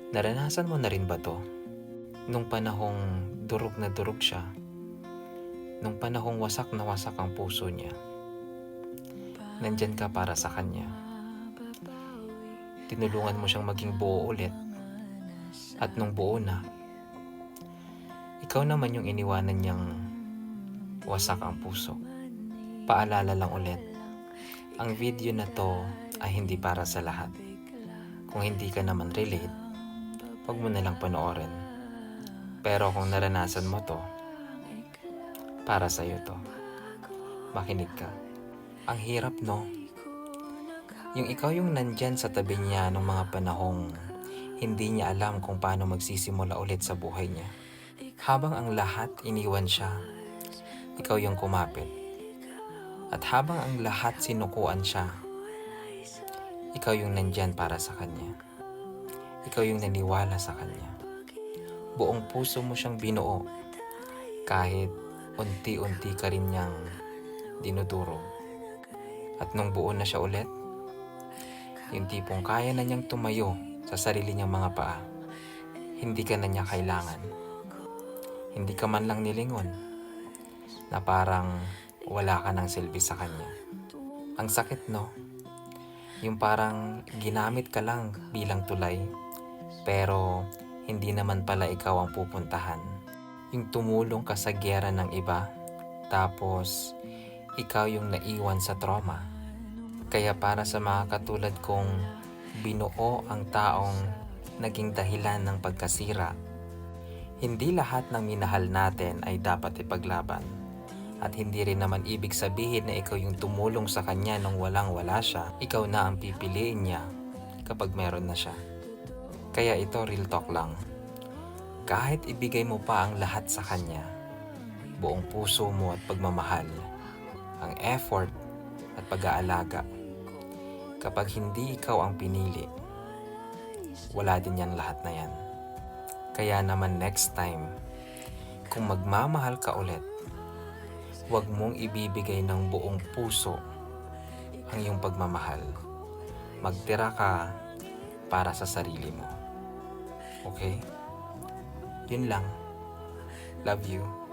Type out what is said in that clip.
Naranasan mo na rin ba 'to? Nung panahong durog na durog siya, nung panahong wasak na wasak ang puso niya, nandiyan ka para sa kanya. Tinulungan mo siyang maging buo ulit, at nung buo na, ikaw naman yung iniwanan niyang wasak ang puso. Paalala lang ulit, ang video na 'to ay hindi para sa lahat. Kung hindi ka naman relate, huwag mo na lang panoorin. Pero kung naranasan mo 'to, para sa'yo 'to. Makinig ka. Ang hirap, no? Yung ikaw yung nandyan sa tabi niya nung mga panahong hindi niya alam kung paano magsisimula ulit sa buhay niya. Habang ang lahat iniwan siya, ikaw yung kumapit. At habang ang lahat sinukuan siya, ikaw yung nandyan para sa kanya. Ikaw yung naniwala sa kanya. Buong puso mo siyang binuo, kahit unti-unti ka rin niyang dinudurog. At nung buo na siya ulit, yung tipong kaya na niyang tumayo sa sarili niyang mga paa, hindi ka na niya kailangan. Hindi ka man lang nilingon, na parang wala ka ng silbi sa kanya. Ang sakit, no? Yung parang ginamit ka lang bilang tulay, pero hindi naman pala ikaw ang pupuntahan. Yung tumulong ka sa giyera ng iba, tapos ikaw yung naiwan sa trauma. Kaya para sa mga katulad kong binuo ang taong naging dahilan ng pagkasira, hindi lahat ng minahal natin ay dapat ipaglaban. At hindi rin naman ibig sabihin na ikaw yung tumulong sa kanya nung walang-wala siya. Ikaw na ang pipiliin niya kapag meron na siya. Kaya ito, real talk lang. Kahit ibigay mo pa ang lahat sa kanya, buong puso mo at pagmamahal, ang effort at pag-aalaga, kapag hindi ikaw ang pinili, wala din yan lahat na yan. Kaya naman next time, kung magmamahal ka ulit, huwag mong ibibigay ng buong puso ang iyong pagmamahal. Magtira ka para sa sarili mo. Okay? Yun lang. Love you.